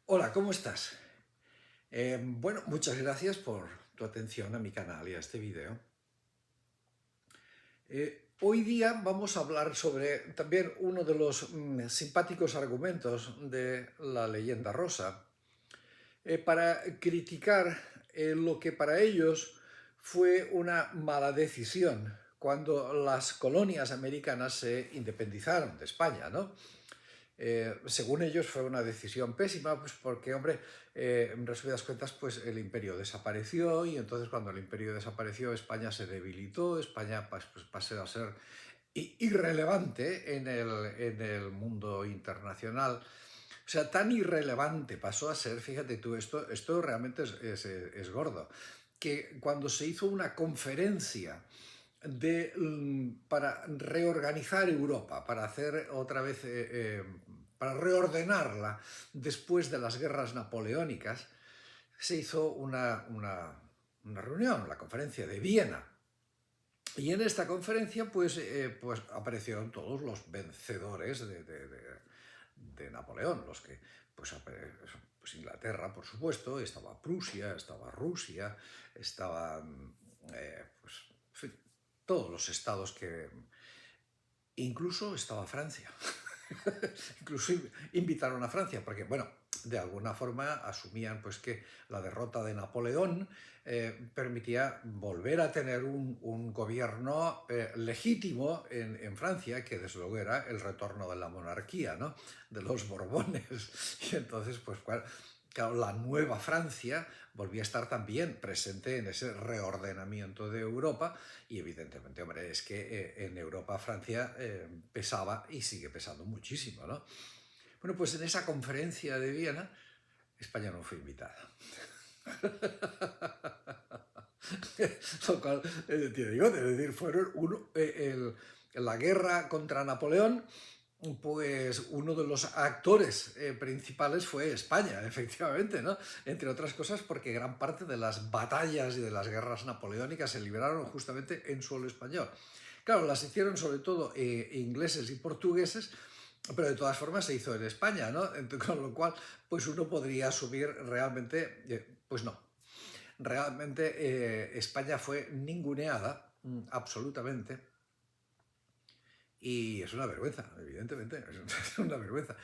Hola, ¿cómo estás? Bueno, muchas gracias por tu atención a mi canal y a este video. Hoy día vamos a hablar sobre también uno de los simpáticos argumentos de la leyenda rosa, para criticar lo que para ellos fue una mala decisión cuando las colonias americanas se independizaron de España, ¿no? Según ellos fue una decisión pésima, pues porque, hombre, en resumidas cuentas, pues el imperio desapareció y entonces cuando el imperio desapareció España se debilitó, España pues pasó a ser irrelevante en el mundo internacional. O sea, tan irrelevante pasó a ser, fíjate tú, esto realmente es gordo, que cuando se hizo una conferencia para reorganizar Europa, para hacer otra vez, para reordenarla después de las guerras napoleónicas, se hizo una reunión, la conferencia de Viena. Y en esta conferencia pues aparecieron todos los vencedores de Napoleón, los que, pues Inglaterra, por supuesto, estaba Prusia, estaba Rusia, estaban, pues, en fin, todos los estados que... Incluso estaba Francia. Incluso invitaron a Francia, porque, bueno, de alguna forma asumían pues que la derrota de Napoleón permitía volver a tener un gobierno legítimo en Francia, que desde luego era el retorno de la monarquía, ¿no? De los Borbones. Y entonces, pues claro, la nueva Francia volvía a estar también presente en ese reordenamiento de Europa y evidentemente, hombre, es que en Europa Francia pesaba y sigue pesando muchísimo, ¿no? Bueno, pues en esa conferencia de Viena España no fue invitada. Lo cual, te digo, es decir, fueron la guerra contra Napoleón, pues uno de los actores principales fue España, efectivamente, ¿no? Entre otras cosas porque gran parte de las batallas y de las guerras napoleónicas se libraron justamente en suelo español. Claro, las hicieron sobre todo ingleses y portugueses, pero de todas formas se hizo en España, ¿no? Con lo cual, pues uno podría asumir realmente, pues no. Realmente España fue ninguneada, absolutamente, y es una vergüenza, evidentemente, es una vergüenza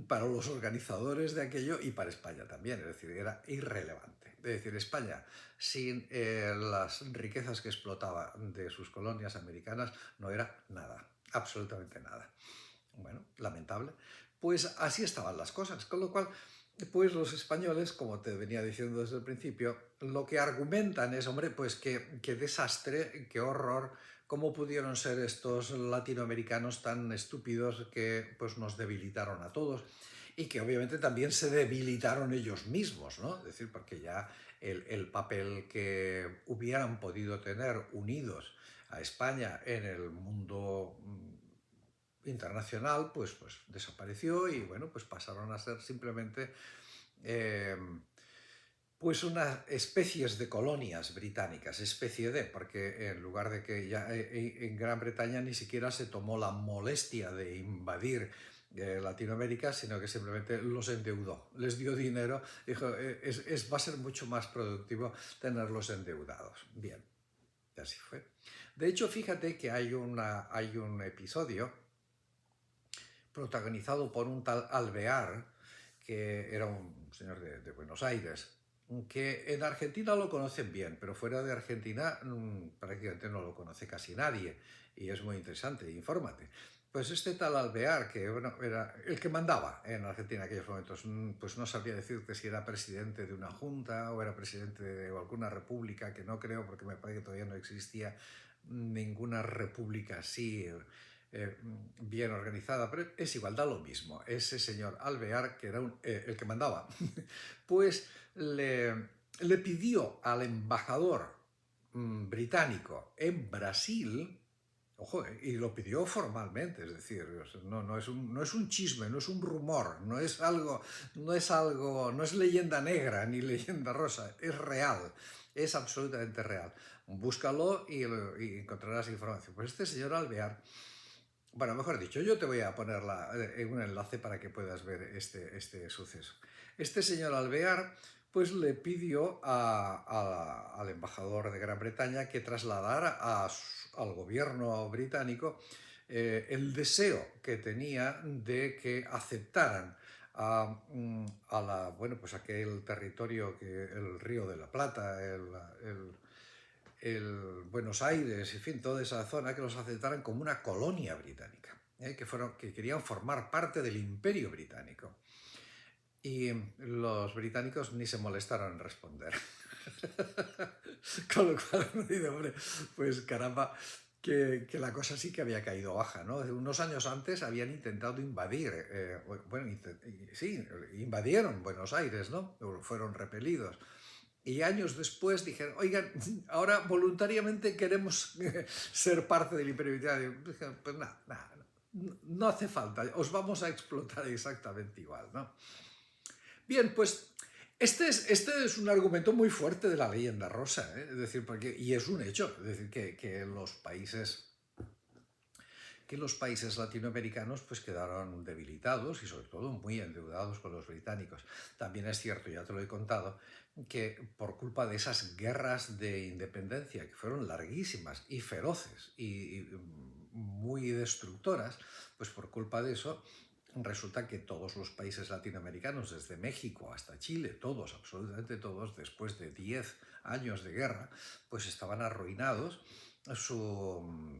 para los organizadores de aquello y para España también, es decir, era irrelevante. Es decir, España, sin las riquezas que explotaba de sus colonias americanas, no era nada, absolutamente nada. Bueno, lamentable. Pues así estaban las cosas, con lo cual, pues los españoles, como te venía diciendo desde el principio, lo que argumentan es, hombre, pues qué desastre, qué horror, cómo pudieron ser estos latinoamericanos tan estúpidos que pues nos debilitaron a todos y que obviamente también se debilitaron ellos mismos, ¿no? Es decir, porque ya el papel que hubieran podido tener unidos a España en el mundo internacional, pues desapareció y bueno, pues pasaron a ser simplemente eh, pues unas especies de colonias británicas, especie de, porque en lugar de que ya en Gran Bretaña ni siquiera se tomó la molestia de invadir Latinoamérica, sino que simplemente los endeudó, les dio dinero, dijo, va a ser mucho más productivo tenerlos endeudados. Bien, y así fue. De hecho, fíjate que hay un episodio protagonizado por un tal Alvear, que era un señor de Buenos Aires, que en Argentina lo conocen bien, pero fuera de Argentina prácticamente no lo conoce casi nadie, y es muy interesante, infórmate. Pues este tal Alvear, que bueno, era el que mandaba en Argentina en aquellos momentos, pues no sabría decirte si era presidente de una junta o era presidente de alguna república, que no creo, porque me parece que todavía no existía ninguna república así bien organizada, pero es igual, da lo mismo. Ese señor Alvear, que era el que mandaba, pues le pidió al embajador británico en Brasil, ojo, y lo pidió formalmente, es decir, no es un chisme, no es un rumor, no es leyenda negra ni leyenda rosa, es real, es absolutamente real. Búscalo y encontrarás información. Pues este señor Alvear, bueno, mejor dicho, yo te voy a poner un enlace para que puedas ver este suceso. Este señor Alvear pues le pidió al embajador de Gran Bretaña que trasladara al gobierno británico el deseo que tenía de que aceptaran bueno, pues aquel territorio, el Río de la Plata, el Buenos Aires, en fin, toda esa zona, que los aceptaran como una colonia británica, que querían formar parte del Imperio Británico. Y los británicos ni se molestaron en responder. Con lo cual, hombre, pues caramba, que la cosa sí que había caído baja, ¿no? Unos años antes habían intentado invadir, sí, invadieron Buenos Aires, ¿no? Fueron repelidos. Y años después dijeron, oigan, ahora voluntariamente queremos ser parte del Imperio Británico. Pues nada, no hace falta, os vamos a explotar exactamente igual, ¿no? Bien, pues este es un argumento muy fuerte de la leyenda rosa, ¿eh? Es decir, y es un hecho, es decir, que los países latinoamericanos pues quedaron debilitados y sobre todo muy endeudados con los británicos. También es cierto, ya te lo he contado, que por culpa de esas guerras de independencia que fueron larguísimas y feroces y muy destructoras, pues por culpa de eso resulta que todos los países latinoamericanos, desde México hasta Chile, todos, absolutamente todos, después de 10 años de guerra, pues estaban arruinados, su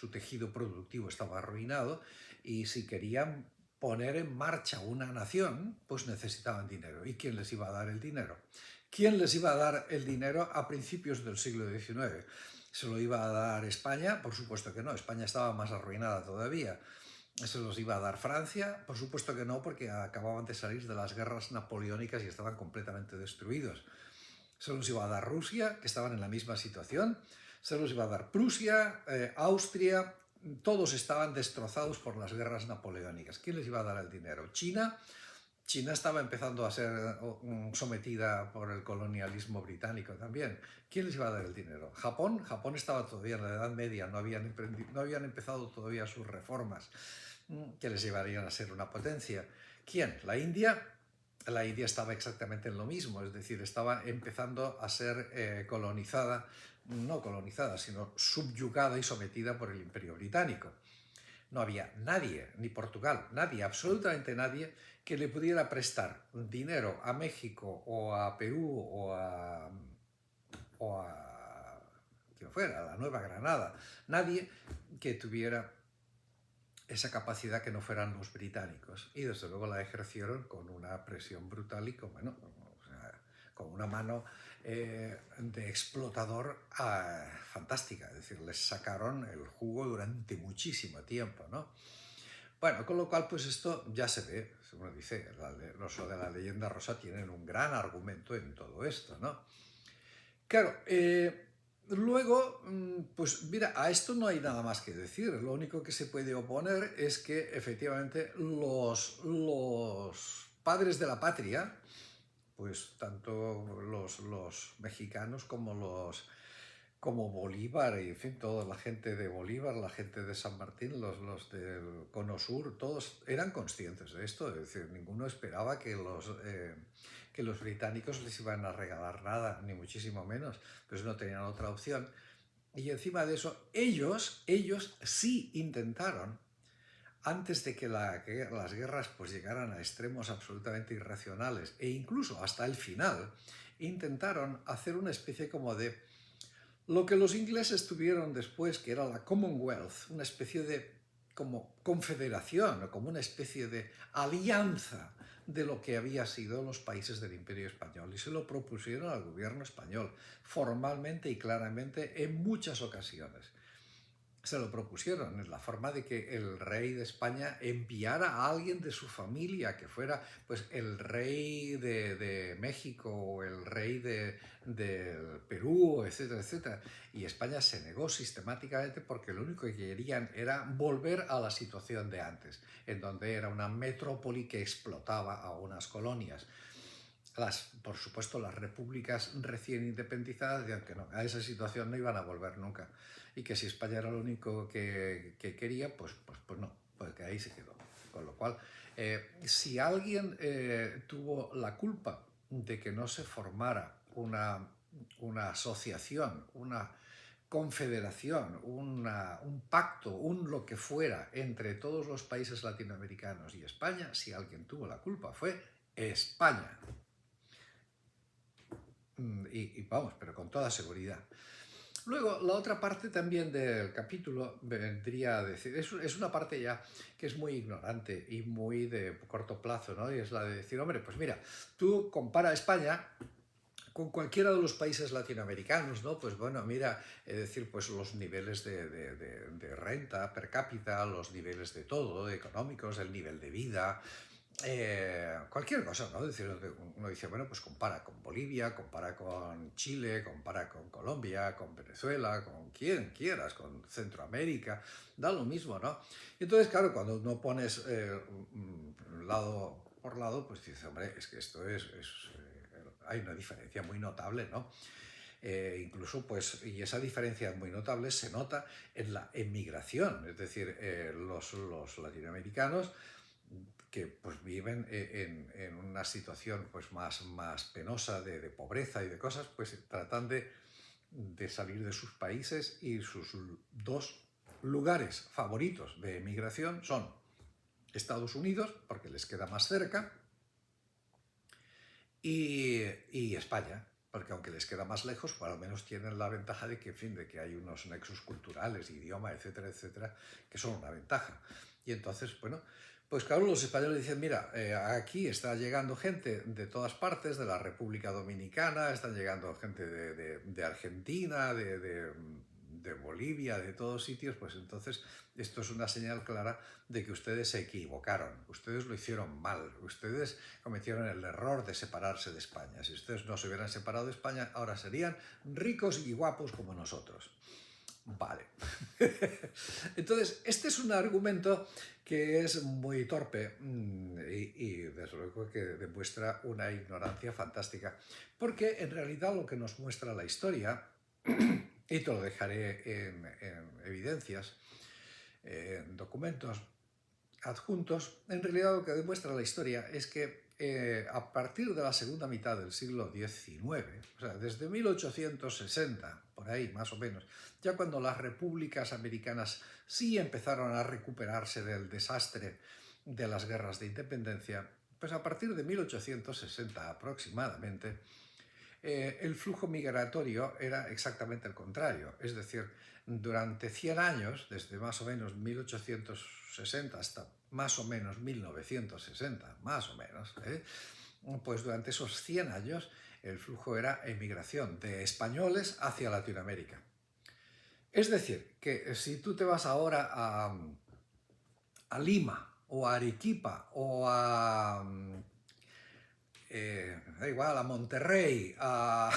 tejido productivo estaba arruinado y si querían poner en marcha una nación, pues necesitaban dinero. ¿Y quién les iba a dar el dinero? ¿Quién les iba a dar el dinero a principios del siglo XIX? ¿Se lo iba a dar España? Por supuesto que no, España estaba más arruinada todavía. ¿Se los iba a dar Francia? Por supuesto que no, porque acababan de salir de las guerras napoleónicas y estaban completamente destruidos. ¿Se los iba a dar Rusia, que estaban en la misma situación? ¿Se los iba a dar Prusia, Austria? Todos estaban destrozados por las guerras napoleónicas. ¿Quién les iba a dar el dinero? ¿China? China estaba empezando a ser sometida por el colonialismo británico también. ¿Quién les iba a dar el dinero? ¿Japón? Japón estaba todavía en la Edad Media, no habían empezado todavía sus reformas que les llevarían a ser una potencia. ¿Quién? ¿La India? La India estaba exactamente en lo mismo, es decir, estaba empezando a ser colonizada, no colonizada, sino subyugada y sometida por el Imperio Británico. No había nadie, ni Portugal, nadie, absolutamente nadie, que le pudiera prestar dinero a México o a Perú o a quien fuera, a la Nueva Granada. Nadie que tuviera esa capacidad que no fueran los británicos. Y desde luego la ejercieron con una presión brutal y con una mano de explotador fantástica. Es decir, les sacaron el jugo durante muchísimo tiempo, ¿no? Bueno, con lo cual, pues esto ya se ve, uno dice, los de la leyenda rosa tienen un gran argumento en todo esto, ¿no? Claro, luego, pues mira, a esto no hay nada más que decir. Lo único que se puede oponer es que efectivamente los padres de la patria, pues tanto los mexicanos como Bolívar, y en fin, toda la gente de Bolívar, la gente de San Martín, los del Cono Sur, todos eran conscientes de esto. Es decir, ninguno esperaba que los británicos les iban a regalar nada, ni muchísimo menos, pues no tenían otra opción. Y encima de eso, ellos sí intentaron, antes de que las guerras pues llegaran a extremos absolutamente irracionales, e incluso hasta el final, intentaron hacer una especie como de lo que los ingleses tuvieron después, que era la Commonwealth, una especie de como confederación o como una especie de alianza de lo que había sido los países del Imperio Español, y se lo propusieron al gobierno español formalmente y claramente en muchas ocasiones. Se lo propusieron en la forma de que el rey de España enviara a alguien de su familia, que fuera pues el rey de México o el rey de Perú, etcétera, etcétera. Y España se negó sistemáticamente porque lo único que querían era volver a la situación de antes, en donde era una metrópoli que explotaba a unas colonias. Por supuesto, las repúblicas recién independizadas decían que no, a esa situación no iban a volver nunca, y que si España era lo único que quería, pues no, pues que ahí se quedó. Con lo cual, si alguien tuvo la culpa de que no se formara una asociación, una confederación, un pacto, un lo que fuera entre todos los países latinoamericanos y España, si alguien tuvo la culpa fue España. Y vamos, pero con toda seguridad. Luego, la otra parte también del capítulo vendría a decir, es una parte ya que es muy ignorante y muy de corto plazo, ¿no? Y es la de decir, hombre, pues mira, tú compara España con cualquiera de los países latinoamericanos, ¿no? Pues bueno, mira, es decir, pues los niveles de renta per cápita, los niveles de todo, económicos, el nivel de vida, cualquier cosa, ¿no? Es decir, uno dice, bueno, pues compara con Bolivia, compara con Chile, compara con Colombia, con Venezuela, con quien quieras, con Centroamérica, da lo mismo, ¿no? Entonces, claro, cuando no pones lado por lado, pues dices, hombre, es que esto hay una diferencia muy notable, ¿no? Incluso, pues, y esa diferencia muy notable se nota en la emigración, es decir, los latinoamericanos que pues viven en una situación pues más penosa de pobreza y de cosas, pues tratan de salir de sus países y sus dos lugares favoritos de emigración son Estados Unidos, porque les queda más cerca, y España, porque aunque les queda más lejos, por lo menos tienen la ventaja de que, en fin, de que hay unos nexos culturales, idioma, etcétera, etcétera, que son una ventaja. Y entonces, bueno, pues claro, los españoles dicen, mira, aquí está llegando gente de todas partes, de la República Dominicana, están llegando gente de Argentina, de Bolivia, de todos sitios, pues entonces esto es una señal clara de que ustedes se equivocaron, ustedes lo hicieron mal, ustedes cometieron el error de separarse de España. Si ustedes no se hubieran separado de España, ahora serían ricos y guapos como nosotros. Vale. Entonces, este es un argumento que es muy torpe y desde luego que demuestra una ignorancia fantástica, porque en realidad lo que nos muestra la historia, y te lo dejaré en evidencias, en documentos adjuntos, en realidad lo que demuestra la historia es que a partir de la segunda mitad del siglo XIX, o sea, desde 1860, por ahí más o menos, ya cuando las repúblicas americanas sí empezaron a recuperarse del desastre de las guerras de independencia, pues a partir de 1860 aproximadamente, el flujo migratorio era exactamente el contrario, es decir, durante 100 años, desde más o menos 1860 hasta más o menos 1960, más o menos, pues durante esos 100 años el flujo era emigración de españoles hacia Latinoamérica. Es decir, que si tú te vas ahora a Lima o a Arequipa o da igual, a Monterrey, a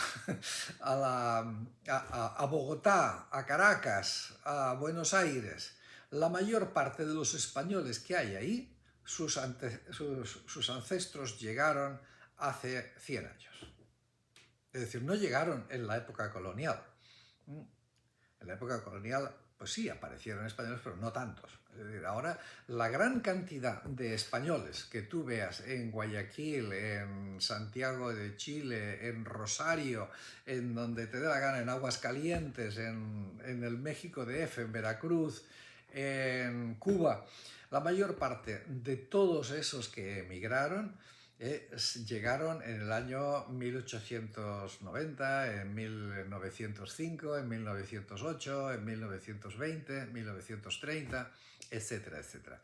Bogotá, a Caracas, a Buenos Aires, la mayor parte de los españoles que hay ahí, sus ancestros llegaron hace 100 años. Es decir, no llegaron en la época colonial. En la época colonial, pues sí, aparecieron españoles, pero no tantos. Es decir, ahora la gran cantidad de españoles que tú veas en Guayaquil, en Santiago de Chile, en Rosario, en donde te dé la gana, en Aguascalientes, en el México DF, en Veracruz, en Cuba, la mayor parte de todos esos que emigraron llegaron en el año 1890, en 1905, en 1908, en 1920, 1930, etcétera, etcétera.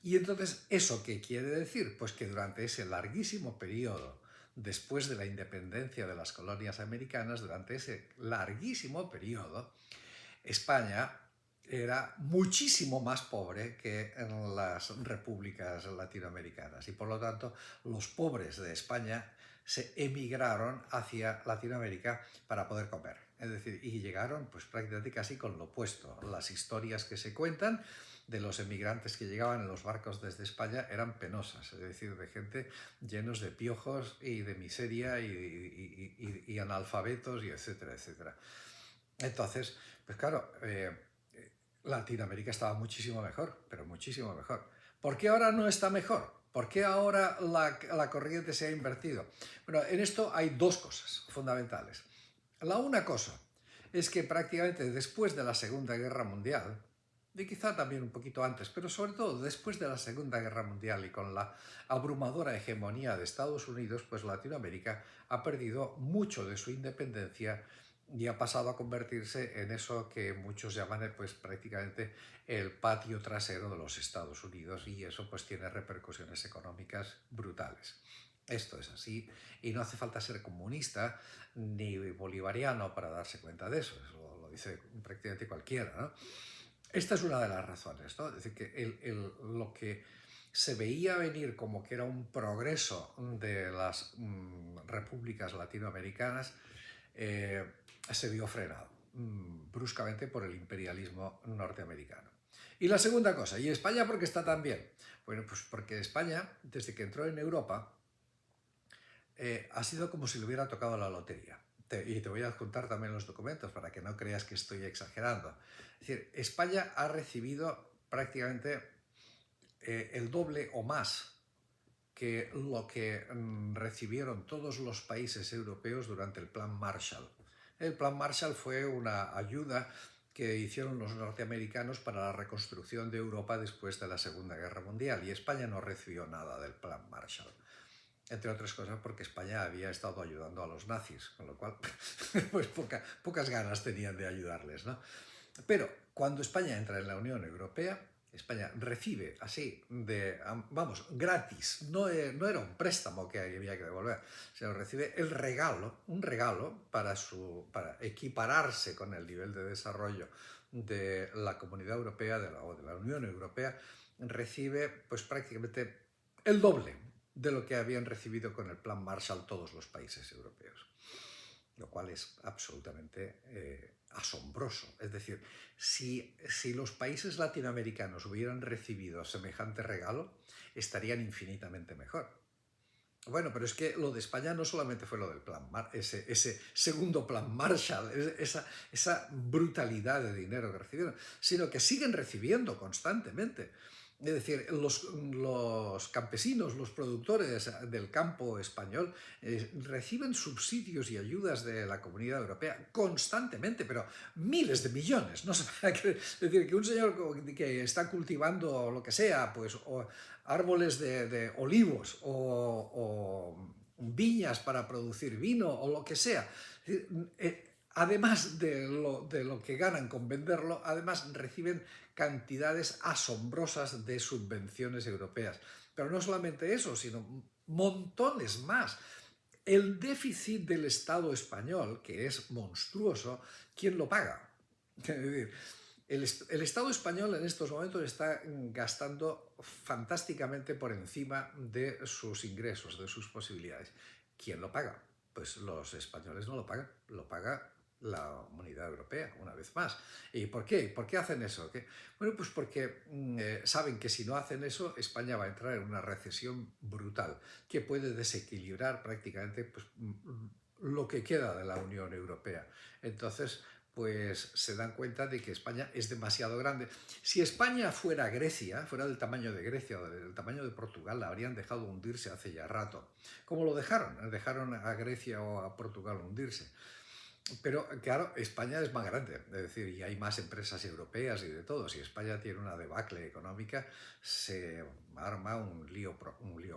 Y entonces, ¿eso qué quiere decir? Pues que durante ese larguísimo periodo, después de la independencia de las colonias americanas, durante ese larguísimo periodo, España era muchísimo más pobre que en las repúblicas latinoamericanas y por lo tanto los pobres de España se emigraron hacia Latinoamérica para poder comer. Es decir, y llegaron pues prácticamente casi con lo opuesto. Las historias que se cuentan de los emigrantes que llegaban en los barcos desde España eran penosas, es decir, de gente llenos de piojos y de miseria y analfabetos y etcétera, etcétera. Entonces, pues claro, Latinoamérica estaba muchísimo mejor, pero muchísimo mejor. ¿Por qué ahora no está mejor? ¿Por qué ahora la corriente se ha invertido? Bueno, en esto hay dos cosas fundamentales. La una cosa es que prácticamente después de la Segunda Guerra Mundial, y quizá también un poquito antes, pero sobre todo después de la Segunda Guerra Mundial y con la abrumadora hegemonía de Estados Unidos, pues Latinoamérica ha perdido mucho de su independencia y ha pasado a convertirse en eso que muchos llaman pues prácticamente el patio trasero de los Estados Unidos, y eso pues tiene repercusiones económicas brutales. Esto es así y no hace falta ser comunista ni bolivariano para darse cuenta de eso, eso lo dice prácticamente cualquiera, ¿no? Esta es una de las razones, ¿no? Es decir, que lo que se veía venir como que era un progreso de las repúblicas latinoamericanas eh, se vio frenado bruscamente por el imperialismo norteamericano. Y la segunda cosa, ¿y España por qué está tan bien? Bueno, pues porque España, desde que entró en Europa, ha sido como si le hubiera tocado la lotería. Y te voy a adjuntar también los documentos para que no creas que estoy exagerando. Es decir, España ha recibido prácticamente el doble o más que lo que recibieron todos los países europeos durante el Plan Marshall. El Plan Marshall fue una ayuda que hicieron los norteamericanos para la reconstrucción de Europa después de la Segunda Guerra Mundial, y España no recibió nada del Plan Marshall. Entre otras cosas porque España había estado ayudando a los nazis, con lo cual pues pocas ganas tenían de ayudarles, ¿no? Pero cuando España entra en la Unión Europea, España recibe así, vamos, gratis, no era un préstamo que había que devolver, sino recibe el regalo, un regalo para equipararse con el nivel de desarrollo de la Comunidad Europea o de la Unión Europea, recibe pues prácticamente el doble de lo que habían recibido con el Plan Marshall todos los países europeos, lo cual es absolutamente asombroso. Es decir, si los países latinoamericanos hubieran recibido semejante regalo, estarían infinitamente mejor. Bueno, pero es que lo de España no solamente fue lo del plan ese segundo plan Marshall, esa brutalidad de dinero que recibieron, sino que siguen recibiendo constantemente. Es decir, los campesinos, los productores del campo español reciben subsidios y ayudas de la Comunidad Europea constantemente, pero miles de millones. No sé, es decir, que un señor que está cultivando lo que sea, pues árboles de olivos o viñas para producir vino o lo que sea, además de lo que ganan con venderlo, además reciben cantidades asombrosas de subvenciones europeas. Pero no solamente eso, sino montones más. El déficit del Estado español, que es monstruoso, ¿quién lo paga? Es decir, el Estado español en estos momentos está gastando fantásticamente por encima de sus ingresos, de sus posibilidades. ¿Quién lo paga? Pues los españoles no lo pagan, lo paga la Comunidad Europea, una vez más. ¿Y por qué? ¿Por qué hacen eso? Bueno, pues porque saben que si no hacen eso, España va a entrar en una recesión brutal, que puede desequilibrar prácticamente pues, lo que queda de la Unión Europea. Entonces, pues se dan cuenta de que España es demasiado grande. Si España fuera Grecia, fuera del tamaño de Grecia o del tamaño de Portugal, la habrían dejado hundirse hace ya rato. ¿Cómo lo dejaron? Dejaron a Grecia o a Portugal hundirse. Pero claro, España es más grande, es decir, y hay más empresas europeas y de todo. Si España tiene una debacle económica, se arma un lío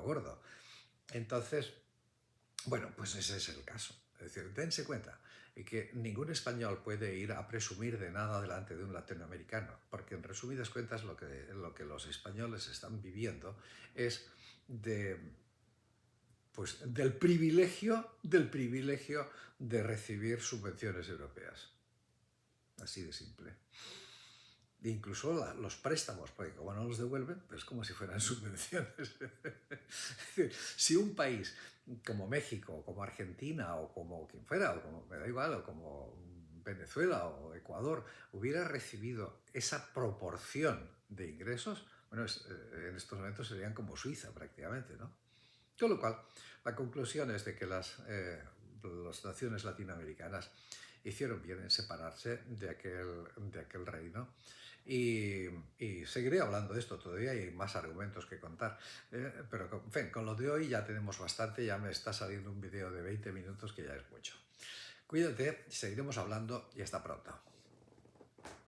gordo. Entonces, bueno, pues ese es el caso. Es decir, dense cuenta que ningún español puede ir a presumir de nada delante de un latinoamericano, porque en resumidas cuentas lo que los españoles están viviendo es del privilegio de recibir subvenciones europeas. Así de simple. E incluso los préstamos, porque como no los devuelven, pues es como si fueran subvenciones. Es decir, si un país como México, como Argentina, o como quien fuera, o como, me da igual, o como Venezuela o Ecuador, hubiera recibido esa proporción de ingresos, bueno, en estos momentos serían como Suiza prácticamente, ¿no? Con lo cual, la conclusión es de que las naciones latinoamericanas hicieron bien en separarse de aquel reino. Y seguiré hablando de esto, todavía hay más argumentos que contar. Pero en fin, con lo de hoy ya tenemos bastante, ya me está saliendo un vídeo de 20 minutos que ya es mucho. Cuídate, seguiremos hablando y hasta pronto.